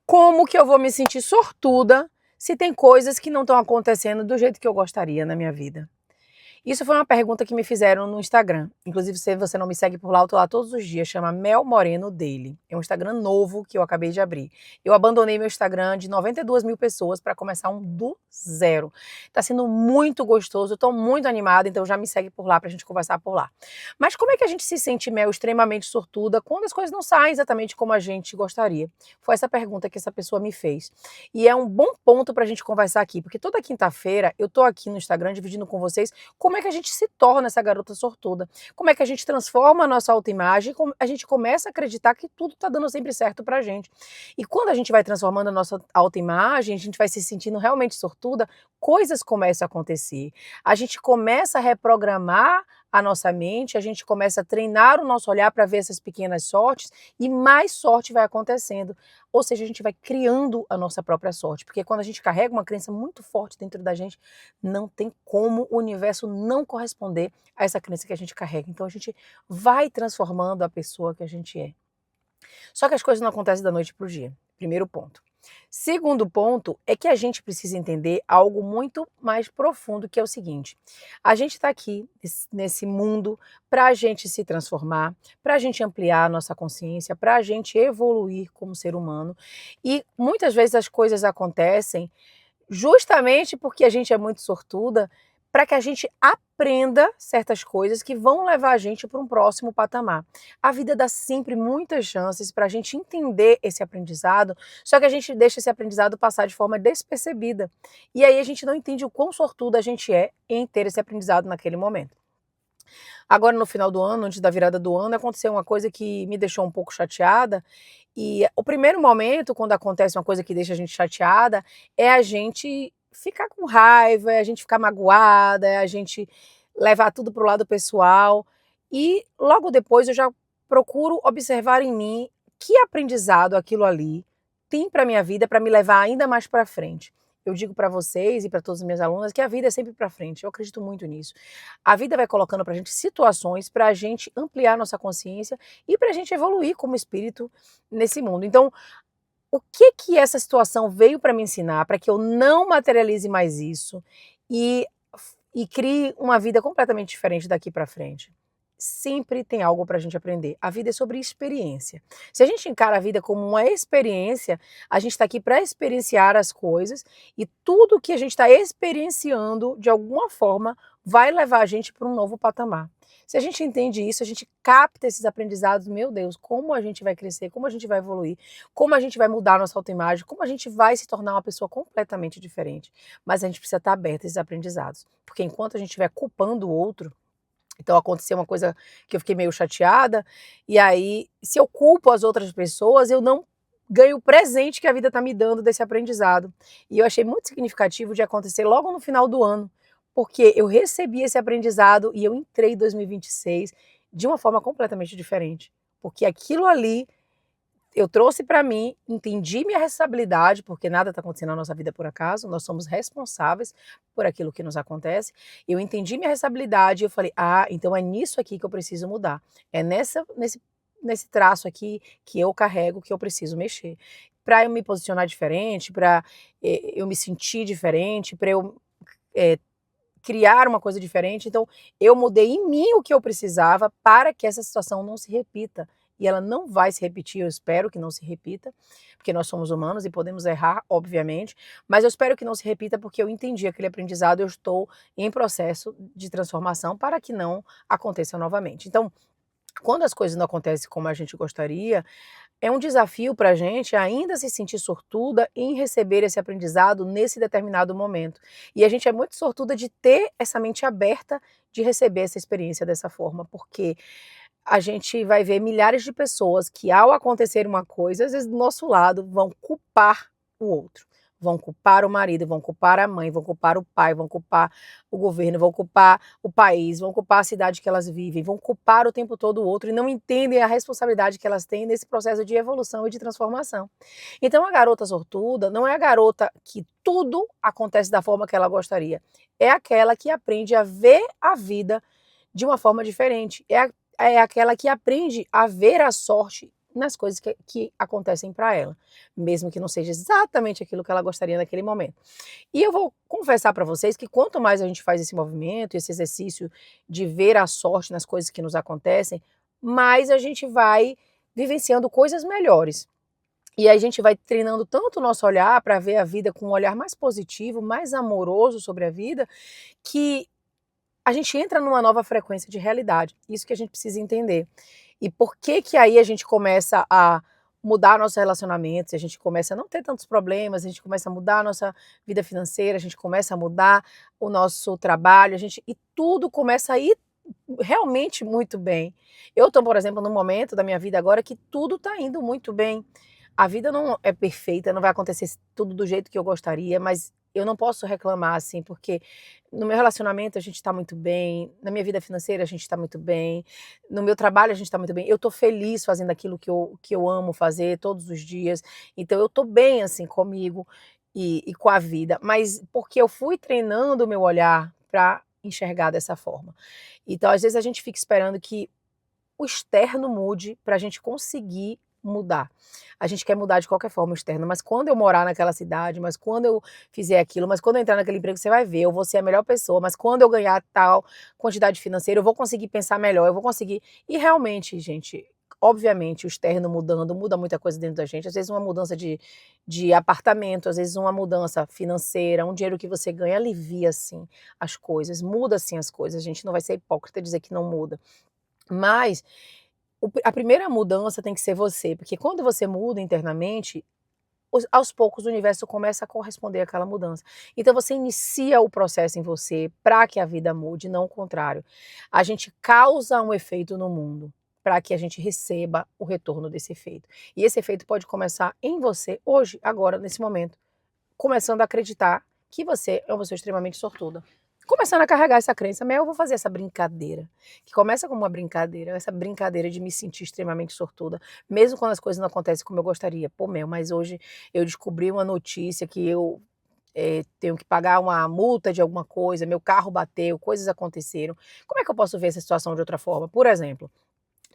Como que eu vou me sentir sortuda se tem coisas que não estão acontecendo do jeito que eu gostaria na minha vida? Isso foi uma pergunta que me fizeram no Instagram. Inclusive, se você não me segue por lá, eu tô lá todos os dias. Chama Mel Moreno Daily. É um Instagram novo que eu acabei de abrir. Eu abandonei meu Instagram de 92 mil pessoas para começar um do zero. Tá sendo muito gostoso, eu tô muito animada, então já me segue por lá pra gente conversar por lá. Mas como é que a gente se sente, Mel, extremamente sortuda quando as coisas não saem exatamente como a gente gostaria? Foi essa pergunta que essa pessoa me fez. E é um bom ponto pra gente conversar aqui, porque toda quinta-feira eu tô aqui no Instagram dividindo com vocês como é que a gente se torna essa garota sortuda? Como é que a gente transforma a nossa autoimagem? Como a gente começa a acreditar que tudo tá dando sempre certo pra gente. E quando a gente vai transformando a nossa autoimagem, a gente vai se sentindo realmente sortuda, coisas começam a acontecer. A gente começa a reprogramar a nossa mente, a gente começa a treinar o nosso olhar para ver essas pequenas sortes e mais sorte vai acontecendo. Ou seja, a gente vai criando a nossa própria sorte, porque quando a gente carrega uma crença muito forte dentro da gente, não tem como o universo não corresponder a essa crença que a gente carrega. Então a gente vai transformando a pessoa que a gente é. Só que as coisas não acontecem da noite para o dia. Primeiro ponto. Segundo ponto é que a gente precisa entender algo muito mais profundo, que é o seguinte: a gente está aqui nesse mundo para a gente se transformar, para a gente ampliar a nossa consciência, para a gente evoluir como ser humano. E muitas vezes as coisas acontecem justamente porque a gente é muito sortuda, para que a gente aprenda certas coisas que vão levar a gente para um próximo patamar. A vida dá sempre muitas chances para a gente entender esse aprendizado, só que a gente deixa esse aprendizado passar de forma despercebida. E aí a gente não entende o quão sortuda a gente é em ter esse aprendizado naquele momento. Agora, no final do ano, antes da virada do ano, aconteceu uma coisa que me deixou um pouco chateada. E o primeiro momento, quando acontece uma coisa que deixa a gente chateada, é a gente ficar com raiva, é a gente ficar magoada, é a gente levar tudo para o lado pessoal. E logo depois eu já procuro observar em mim que aprendizado aquilo ali tem para minha vida para me levar ainda mais para frente. Eu digo para vocês e para todas as minhas alunas que a vida é sempre para frente. Eu acredito muito nisso. A vida vai colocando para a gente situações para a gente ampliar nossa consciência e para a gente evoluir como espírito nesse mundo. Então, o que que essa situação veio para me ensinar, para que eu não materialize mais isso e, e crie uma vida completamente diferente daqui para frente? Sempre tem algo para a gente aprender. A vida é sobre experiência. Se a gente encara a vida como uma experiência, a gente está aqui para experienciar as coisas e tudo que a gente está experienciando, de alguma forma, vai levar a gente para um novo patamar. Se a gente entende isso, a gente capta esses aprendizados, meu Deus, como a gente vai crescer, como a gente vai evoluir, como a gente vai mudar nossa autoimagem, como a gente vai se tornar uma pessoa completamente diferente. Mas a gente precisa estar aberto a esses aprendizados, porque enquanto a gente estiver culpando o outro, então aconteceu uma coisa que eu fiquei meio chateada, e aí, se eu culpo as outras pessoas, eu não ganho o presente que a vida está me dando desse aprendizado. E eu achei muito significativo de acontecer logo no final do ano, porque eu recebi esse aprendizado e eu entrei em 2026 de uma forma completamente diferente. Porque aquilo ali eu trouxe para mim, entendi minha responsabilidade, porque nada está acontecendo na nossa vida por acaso, nós somos responsáveis por aquilo que nos acontece. Eu entendi minha responsabilidade e eu falei: "Ah, então é nisso aqui que eu preciso mudar. É nesse traço aqui que eu carrego que eu preciso mexer". Para eu me posicionar diferente, para eu me sentir diferente, para eu, eh, criar uma coisa diferente. Então, eu mudei em mim o que eu precisava para que essa situação não se repita. E ela não vai se repetir, eu espero que não se repita, porque nós somos humanos e podemos errar, obviamente, mas eu espero que não se repita porque eu entendi aquele aprendizado, eu estou em processo de transformação para que não aconteça novamente. Então, quando as coisas não acontecem como a gente gostaria, é um desafio para a gente ainda se sentir sortuda em receber esse aprendizado nesse determinado momento. E a gente é muito sortuda de ter essa mente aberta de receber essa experiência dessa forma, porque a gente vai ver milhares de pessoas que, ao acontecer uma coisa, às vezes do nosso lado, vão culpar o outro. Vão culpar o marido, vão culpar a mãe, vão culpar o pai, vão culpar o governo, vão culpar o país, vão culpar a cidade que elas vivem, vão culpar o tempo todo o outro e não entendem a responsabilidade que elas têm nesse processo de evolução e de transformação. Então a garota sortuda não é a garota que tudo acontece da forma que ela gostaria, é aquela que aprende a ver a vida de uma forma diferente, é aquela que aprende a ver a sorte nas coisas que acontecem para ela, mesmo que não seja exatamente aquilo que ela gostaria naquele momento. E eu vou confessar para vocês que quanto mais a gente faz esse movimento, esse exercício de ver a sorte nas coisas que nos acontecem, mais a gente vai vivenciando coisas melhores. E aí a gente vai treinando tanto o nosso olhar para ver a vida com um olhar mais positivo, mais amoroso sobre a vida, que a gente entra numa nova frequência de realidade. Isso que a gente precisa entender. E por que que aí a gente começa a mudar nossos relacionamentos, a gente começa a não ter tantos problemas, a gente começa a mudar a nossa vida financeira, a gente começa a mudar o nosso trabalho, e tudo começa a ir realmente muito bem. Eu estou, por exemplo, num momento da minha vida agora que tudo está indo muito bem. A vida não é perfeita, não vai acontecer tudo do jeito que eu gostaria, mas eu não posso reclamar, assim, porque no meu relacionamento a gente está muito bem, na minha vida financeira a gente está muito bem, no meu trabalho a gente está muito bem. Eu estou feliz fazendo aquilo que eu amo fazer todos os dias. Então eu estou bem, assim, comigo e com a vida, mas porque eu fui treinando o meu olhar para enxergar dessa forma. Então, às vezes, a gente fica esperando que o externo mude para a gente conseguir mudar. A gente quer mudar de qualquer forma o externo, mas quando eu morar naquela cidade, mas quando eu fizer aquilo, mas quando eu entrar naquele emprego, você vai ver, eu vou ser a melhor pessoa, mas quando eu ganhar tal quantidade financeira, eu vou conseguir pensar melhor, eu vou conseguir. E realmente, gente, obviamente, o externo mudando, muda muita coisa dentro da gente. Às vezes, uma mudança de apartamento, às vezes, uma mudança financeira, um dinheiro que você ganha alivia, assim, as coisas, muda, assim, as coisas. A gente não vai ser hipócrita dizer que não muda. Mas a primeira mudança tem que ser você, porque quando você muda internamente, aos poucos o universo começa a corresponder àquela mudança. Então você inicia o processo em você para que a vida mude, não o contrário. A gente causa um efeito no mundo para que a gente receba o retorno desse efeito. E esse efeito pode começar em você hoje, agora, nesse momento, começando a acreditar que você é uma pessoa extremamente sortuda. Começando a carregar essa crença, mas eu vou fazer essa brincadeira, que começa como uma brincadeira, essa brincadeira de me sentir extremamente sortuda, mesmo quando as coisas não acontecem como eu gostaria. Pô, mas hoje eu descobri uma notícia que eu tenho que pagar uma multa de alguma coisa, meu carro bateu, coisas aconteceram. Como é que eu posso ver essa situação de outra forma? Por exemplo,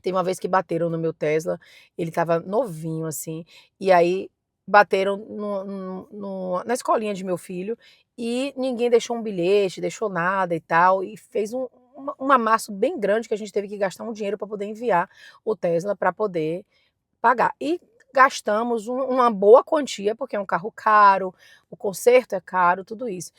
tem uma vez que bateram no meu Tesla, ele estava novinho, assim, e aí bateram na escolinha de meu filho e ninguém deixou um bilhete, deixou nada e tal, e fez um amasso bem grande que a gente teve que gastar um dinheiro para poder enviar o Tesla para poder pagar. E gastamos uma boa quantia, porque é um carro caro, o conserto é caro, tudo isso.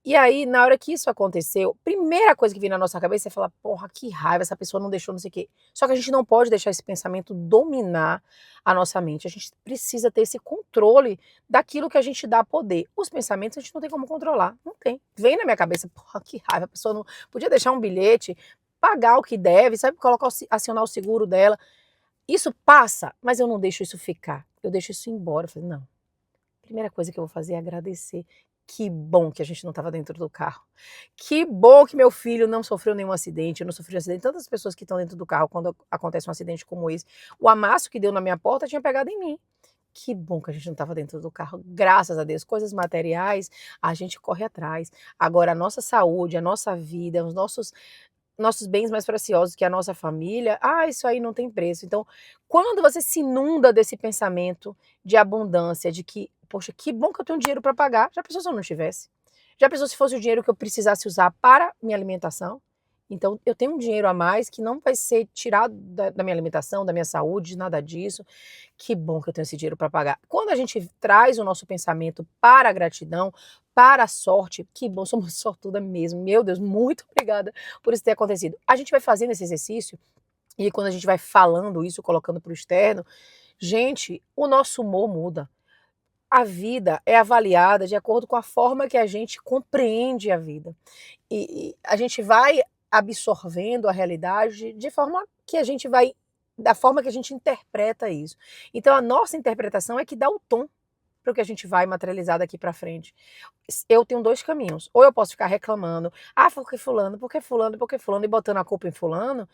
E aí, na hora que isso aconteceu, primeira coisa que vem na nossa cabeça é falar: "Porra, que raiva, essa pessoa não deixou não sei o quê". Só que a gente não pode deixar esse pensamento dominar a nossa mente, a gente precisa ter esse controle daquilo que a gente dá poder. Os pensamentos a gente não tem como controlar, não tem. Vem na minha cabeça: "Porra, que raiva, a pessoa não podia deixar um bilhete, pagar o que deve, sabe, colocar acionar o seguro dela". Isso passa, mas eu não deixo isso ficar, eu deixo isso ir embora. Eu falei: "Não, primeira coisa que eu vou fazer é agradecer. Que bom que a gente não estava dentro do carro. Que bom que meu filho não sofreu nenhum acidente, eu não sofri um acidente. Tantas pessoas que estão dentro do carro quando acontece um acidente como esse, o amasso que deu na minha porta tinha pegado em mim. Que bom que a gente não estava dentro do carro, graças a Deus. Coisas materiais, a gente corre atrás. Agora, a nossa saúde, a nossa vida, os nossos bens mais preciosos, que é a nossa família, isso aí não tem preço. Então, quando você se inunda desse pensamento de abundância, de que, poxa, que bom que eu tenho dinheiro para pagar, já pensou se eu não tivesse? Já pensou se fosse o dinheiro que eu precisasse usar para minha alimentação? Então, eu tenho um dinheiro a mais que não vai ser tirado da minha alimentação, da minha saúde, nada disso. Que bom que eu tenho esse dinheiro para pagar. Quando a gente traz o nosso pensamento para a gratidão, para a sorte, que bom, somos sortuda mesmo. Meu Deus, muito obrigada por isso ter acontecido. A gente vai fazendo esse exercício e quando a gente vai falando isso, colocando para o externo, gente, o nosso humor muda. A vida é avaliada de acordo com a forma que a gente compreende a vida. E a gente vai absorvendo a realidade de forma que a gente vai da forma que a gente interpreta isso. Então a nossa interpretação é que dá o tom para o que a gente vai materializar daqui para frente. Eu tenho 2 caminhos, ou eu posso ficar reclamando: "Ah, porque fulano, porque fulano, porque fulano", e botando a culpa em fulano,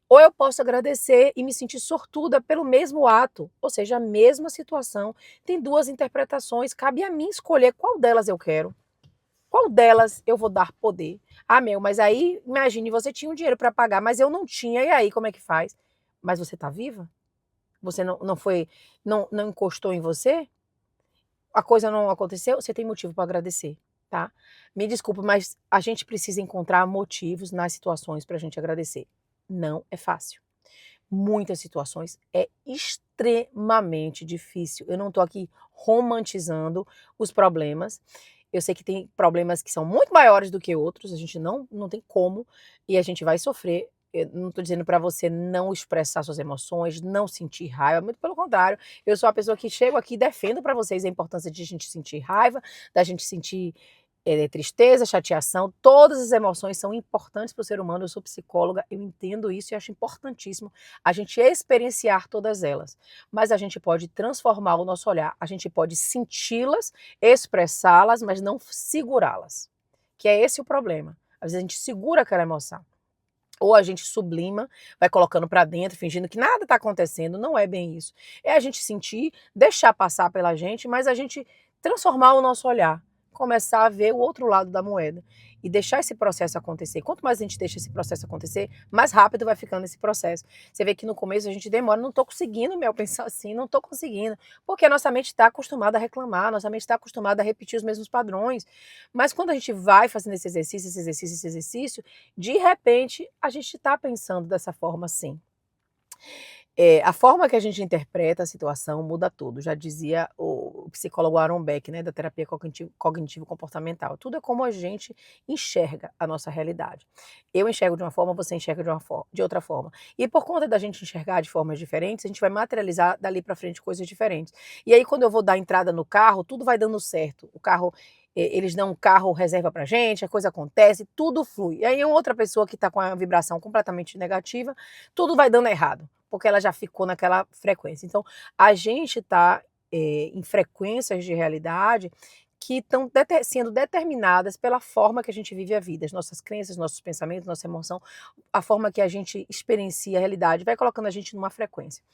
ou eu posso agradecer e me sentir sortuda pelo mesmo ato, ou seja, a mesma situação tem 2 interpretações, cabe a mim escolher qual delas eu quero. Qual delas eu vou dar poder? Mas aí imagine, você tinha um dinheiro para pagar, mas eu não tinha, e aí como é que faz? Mas você está viva? você não foi, não encostou em você, a coisa não aconteceu, você tem motivo para agradecer, tá? Me desculpe, mas a gente precisa encontrar motivos nas situações para a gente agradecer. Não é fácil. Muitas situações é extremamente difícil. Eu não estou aqui romantizando os problemas. Eu sei que tem problemas que são muito maiores do que outros, a gente não tem como, e a gente vai sofrer. Eu não estou dizendo para você não expressar suas emoções, não sentir raiva, muito pelo contrário. Eu sou a pessoa que chego aqui e defendo para vocês a importância de a gente sentir raiva, da gente sentir tristeza, chateação, todas as emoções são importantes para o ser humano. Eu sou psicóloga, eu entendo isso e acho importantíssimo a gente experienciar todas elas. Mas a gente pode transformar o nosso olhar, a gente pode senti-las, expressá-las, mas não segurá-las. Que é esse o problema. Às vezes a gente segura aquela emoção. Ou a gente sublima, vai colocando para dentro, fingindo que nada está acontecendo. Não é bem isso. É a gente sentir, deixar passar pela gente, mas a gente transformar o nosso olhar, começar a ver o outro lado da moeda e deixar esse processo acontecer. Quanto mais a gente deixa esse processo acontecer, mais rápido vai ficando esse processo. Você vê que no começo a gente demora, não estou conseguindo, Mel, pensar assim, não estou conseguindo, porque a nossa mente está acostumada a reclamar, nossa mente está acostumada a repetir os mesmos padrões. Mas quando a gente vai fazendo esse exercício, de repente a gente está pensando dessa forma assim. A forma que a gente interpreta a situação muda tudo, já dizia o psicólogo Aaron Beck, né, da terapia cognitivo-comportamental. Tudo é como a gente enxerga a nossa realidade. Eu enxergo de uma forma, você enxerga de outra forma. E por conta da gente enxergar de formas diferentes, a gente vai materializar dali para frente coisas diferentes. E aí quando eu vou dar entrada no carro, tudo vai dando certo. O carro, eles dão um carro reserva pra gente, a coisa acontece, tudo flui. E aí outra pessoa que está com a vibração completamente negativa, tudo vai dando errado, porque ela já ficou naquela frequência. Então, a gente está em frequências de realidade que estão sendo determinadas pela forma que a gente vive a vida, as nossas crenças, nossos pensamentos, nossa emoção, a forma que a gente experiencia a realidade, vai colocando a gente numa frequência.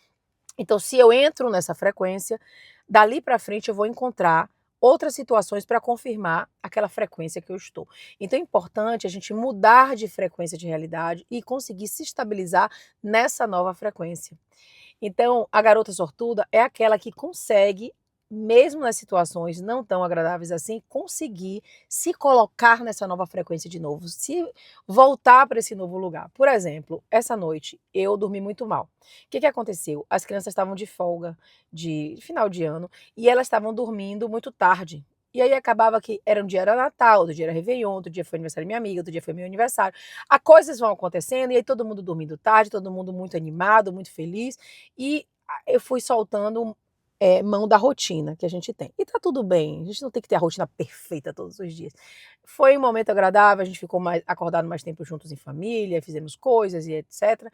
Então, se eu entro nessa frequência, dali para frente eu vou encontrar outras situações para confirmar aquela frequência que eu estou. Então é importante a gente mudar de frequência de realidade e conseguir se estabilizar nessa nova frequência. Então, a garota sortuda é aquela que consegue, mesmo nas situações não tão agradáveis assim, conseguir se colocar nessa nova frequência de novo, se voltar para esse novo lugar. Por exemplo, essa noite eu dormi muito mal. O que aconteceu? As crianças estavam de folga de final de ano e elas estavam dormindo muito tarde. E aí acabava que um dia era Natal, outro dia era Réveillon, outro dia foi aniversário da minha amiga, outro dia foi meu aniversário. As coisas vão acontecendo e aí todo mundo dormindo tarde, todo mundo muito animado, muito feliz. E eu fui soltando mão da rotina que a gente tem. E tá tudo bem, a gente não tem que ter a rotina perfeita todos os dias. Foi um momento agradável, a gente ficou acordado mais tempo juntos em família, fizemos coisas e etc.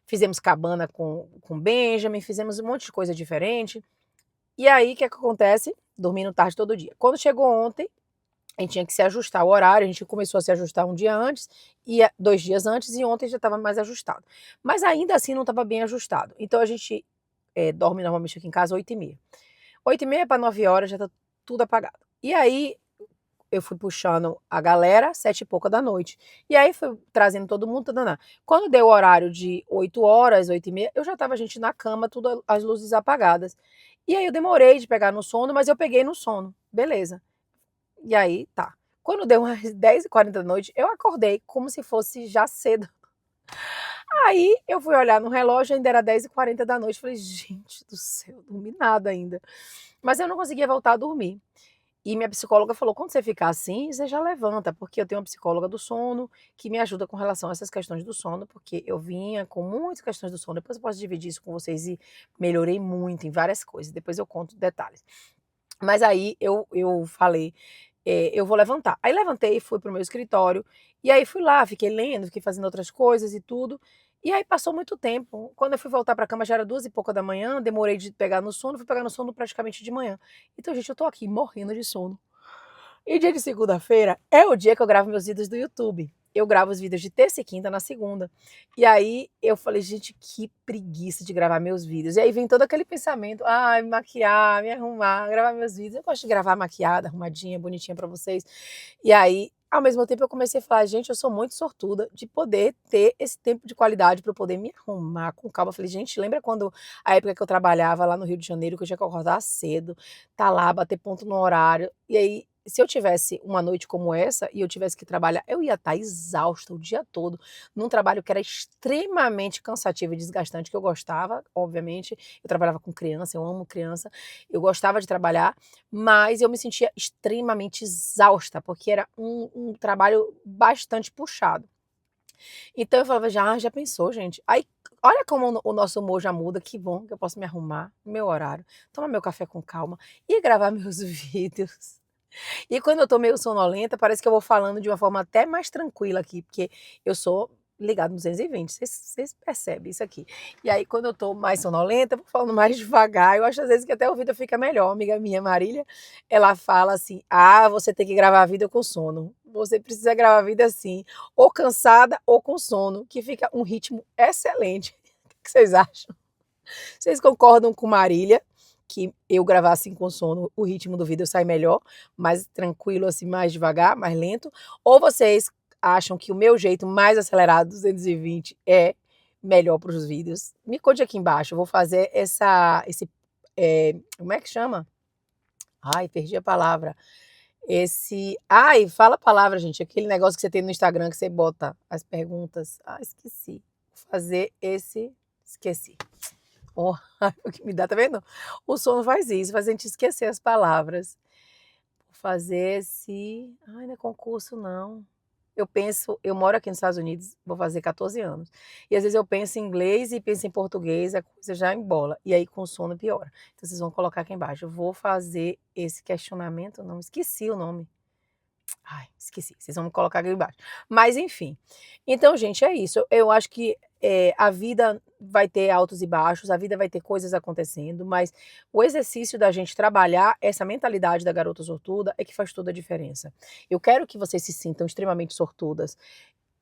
Fizemos cabana com Benjamin, fizemos um monte de coisa diferente. E aí, o que acontece? Dormindo tarde todo dia. Quando chegou ontem, a gente tinha que se ajustar o horário, a gente começou a se ajustar um dia antes, 2 dias antes, e ontem já estava mais ajustado. Mas ainda assim não estava bem ajustado. Então a gente dorme normalmente aqui em casa 8h30. 8h30 para 9 horas já está tudo apagado. E aí eu fui puxando a galera, 7h pouca da noite. E aí fui trazendo todo mundo, tadana. Quando deu o horário de 8 horas, 8h30, eu já estava a gente na cama, tudo as luzes apagadas. E aí eu demorei de pegar no sono, mas eu peguei no sono. Beleza. E aí, tá. Quando deu umas 10h40 da noite, eu acordei como se fosse já cedo. Aí eu fui olhar no relógio, ainda era 10h40 da noite. Falei, gente do céu, dormi nada ainda. Mas eu não conseguia voltar a dormir. E minha psicóloga falou, quando você ficar assim, você já levanta, porque eu tenho uma psicóloga do sono que me ajuda com relação a essas questões do sono, porque eu vinha com muitas questões do sono. Depois eu posso dividir isso com vocês e melhorei muito em várias coisas. Depois eu conto detalhes. Mas aí eu falei, eu vou levantar. Aí levantei, fui pro meu escritório, e aí fui lá, fiquei lendo, fiquei fazendo outras coisas e tudo. E aí passou muito tempo. Quando eu fui voltar pra cama já era 2h pouca da manhã, demorei de pegar no sono, fui pegar no sono praticamente de manhã. Então, gente, eu tô aqui morrendo de sono. E dia de segunda-feira é o dia que eu gravo meus vídeos do YouTube. Eu gravo os vídeos de terça e quinta na segunda. E aí eu falei, gente, que preguiça de gravar meus vídeos. E aí vem todo aquele pensamento, ai, me maquiar, me arrumar, gravar meus vídeos. Eu gosto de gravar maquiada, arrumadinha, bonitinha pra vocês. E aí Ao mesmo tempo eu comecei a falar, gente, eu sou muito sortuda de poder ter esse tempo de qualidade para eu poder me arrumar com calma. Eu falei, gente, lembra quando a época que eu trabalhava lá no Rio de Janeiro, que eu tinha que acordar cedo, tá lá, bater ponto no horário. E aí, se eu tivesse uma noite como essa e eu tivesse que trabalhar, eu ia estar exausta o dia todo, num trabalho que era extremamente cansativo e desgastante, que eu gostava, obviamente. Eu trabalhava com criança, eu amo criança, eu gostava de trabalhar, mas eu me sentia extremamente exausta, porque era um trabalho bastante puxado. Então eu falava, já pensou, gente? Aí, olha como o nosso humor já muda, que bom que eu posso me arrumar, meu horário, tomar meu café com calma e gravar meus vídeos. E quando eu tô meio sonolenta, parece que eu vou falando de uma forma até mais tranquila aqui, porque eu sou ligado no 220, vocês percebem isso aqui. E aí, quando eu tô mais sonolenta, eu vou falando mais devagar. Eu acho às vezes que até o vídeo fica melhor. Amiga minha, Marília, ela fala assim: ah, você tem que gravar a vida com sono. Você precisa gravar a vida assim, ou cansada ou com sono, que fica um ritmo excelente. O que vocês acham? Vocês concordam com Marília que eu gravar assim com sono, o ritmo do vídeo sai melhor, mais tranquilo, assim, mais devagar, mais lento? Ou vocês acham que o meu jeito mais acelerado, 220, é melhor para os vídeos? Me conte aqui embaixo. Eu vou fazer como é que chama? Ai, perdi a palavra. Ai, fala a palavra, gente. Aquele negócio que você tem no Instagram que você bota as perguntas. Ah, esqueci. Vou fazer esqueci. Oh, o que me dá, tá vendo? O sono faz isso, faz a gente esquecer as palavras. Vou fazer esse. Ai, não é concurso, não. Eu moro aqui nos Estados Unidos, vou fazer 14 anos. E às vezes eu penso em inglês e penso em português, a coisa já embola. E aí com sono piora. Então vocês vão colocar aqui embaixo. Eu vou fazer esse questionamento, não, esqueci o nome. Ai, esqueci. Vocês vão me colocar aqui embaixo. Mas enfim. Então, gente, é isso. Eu acho que a vida vai ter altos e baixos, a vida vai ter coisas acontecendo, mas o exercício da gente trabalhar essa mentalidade da garota sortuda é que faz toda a diferença. Eu quero que vocês se sintam extremamente sortudas.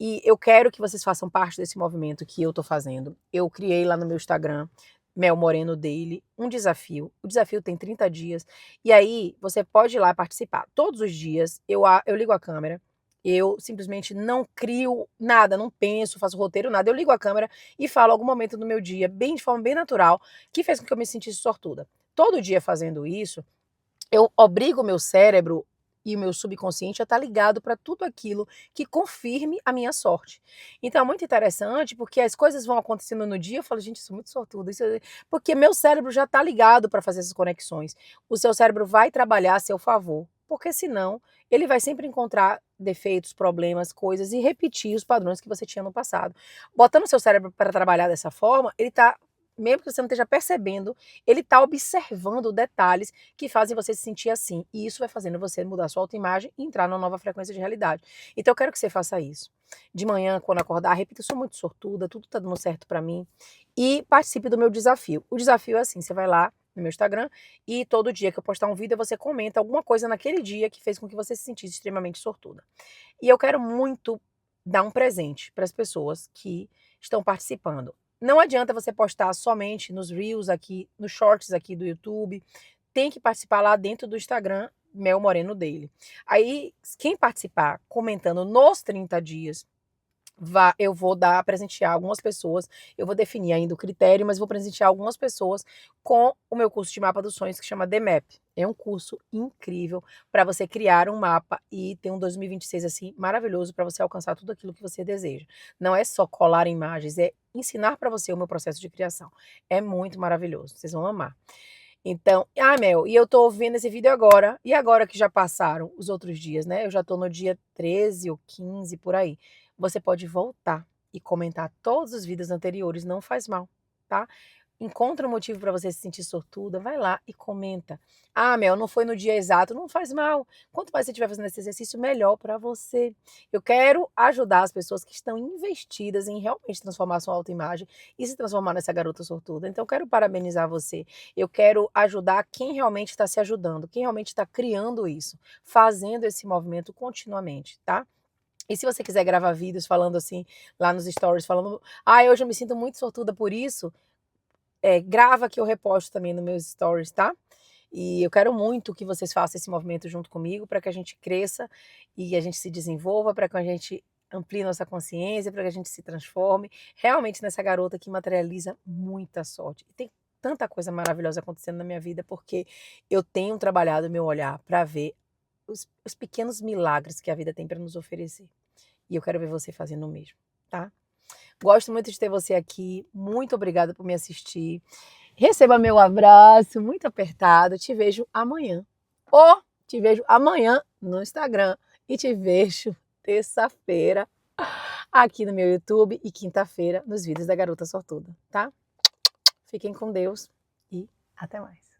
E eu quero que vocês façam parte desse movimento que eu tô fazendo. Eu criei lá no meu Instagram, Mel Moreno Daily, um desafio. O desafio tem 30 dias. E aí, você pode ir lá participar. Todos os dias, eu ligo a câmera, eu simplesmente não crio nada, não penso, faço roteiro, nada. Eu ligo a câmera e falo algum momento do meu dia, bem de forma bem natural, que fez com que eu me sentisse sortuda. Todo dia fazendo isso, eu obrigo o meu cérebro e o meu subconsciente a estar ligado para tudo aquilo que confirme a minha sorte. Então é muito interessante porque as coisas vão acontecendo no dia, eu falo, gente, eu sou muito sortuda, porque meu cérebro já está ligado para fazer essas conexões. O seu cérebro vai trabalhar a seu favor, porque senão ele vai sempre encontrar defeitos, problemas, coisas e repetir os padrões que você tinha no passado. Botando o seu cérebro para trabalhar dessa forma, ele está, mesmo que você não esteja percebendo, ele está observando detalhes que fazem você se sentir assim. E isso vai fazendo você mudar sua autoimagem e entrar numa nova frequência de realidade. Então eu quero que você faça isso. De manhã, quando acordar, repita, eu sou muito sortuda, tudo tá dando certo para mim. E participe do meu desafio. O desafio é assim, você vai lá no meu Instagram e todo dia que eu postar um vídeo, você comenta alguma coisa naquele dia que fez com que você se sentisse extremamente sortuda. E eu quero muito dar um presente para as pessoas que estão participando. Não adianta você postar somente nos Reels aqui, nos Shorts aqui do YouTube. Tem que participar lá dentro do Instagram, Mel Moreno Daily. Aí, quem participar comentando nos 30 dias, eu vou presentear algumas pessoas, eu vou definir ainda o critério, mas vou presentear algumas pessoas com o meu curso de mapa dos sonhos que chama The Map. É um curso incrível para você criar um mapa e ter um 2026 assim maravilhoso para você alcançar tudo aquilo que você deseja. Não é só colar imagens, é ensinar para você o meu processo de criação. É muito maravilhoso, vocês vão amar. Então, Mel, e eu tô vendo esse vídeo agora, e agora que já passaram os outros dias, né? Eu já tô no dia 13 ou 15 por aí. Você pode voltar e comentar todos os vídeos anteriores, não faz mal, tá? Encontra um motivo para você se sentir sortuda, vai lá e comenta. Ah, Mel, não foi no dia exato, não faz mal. Quanto mais você estiver fazendo esse exercício, melhor para você. Eu quero ajudar as pessoas que estão investidas em realmente transformar sua autoimagem e se transformar nessa garota sortuda. Então, eu quero parabenizar você. Eu quero ajudar quem realmente está se ajudando, quem realmente está criando isso, fazendo esse movimento continuamente, tá? E se você quiser gravar vídeos falando assim, lá nos stories, falando, hoje eu me sinto muito sortuda por isso, grava que eu reposto também nos meus stories, tá? E eu quero muito que vocês façam esse movimento junto comigo para que a gente cresça e a gente se desenvolva, para que a gente amplie nossa consciência, para que a gente se transforme realmente nessa garota que materializa muita sorte. E tem tanta coisa maravilhosa acontecendo na minha vida, porque eu tenho trabalhado meu olhar para ver os pequenos milagres que a vida tem para nos oferecer. E eu quero ver você fazendo o mesmo, tá? Gosto muito de ter você aqui. Muito obrigada por me assistir. Receba meu abraço muito apertado. Te vejo amanhã. Ou te vejo amanhã no Instagram. E te vejo terça-feira aqui no meu YouTube e quinta-feira nos vídeos da Garota Sortuda, tá? Fiquem com Deus e até mais.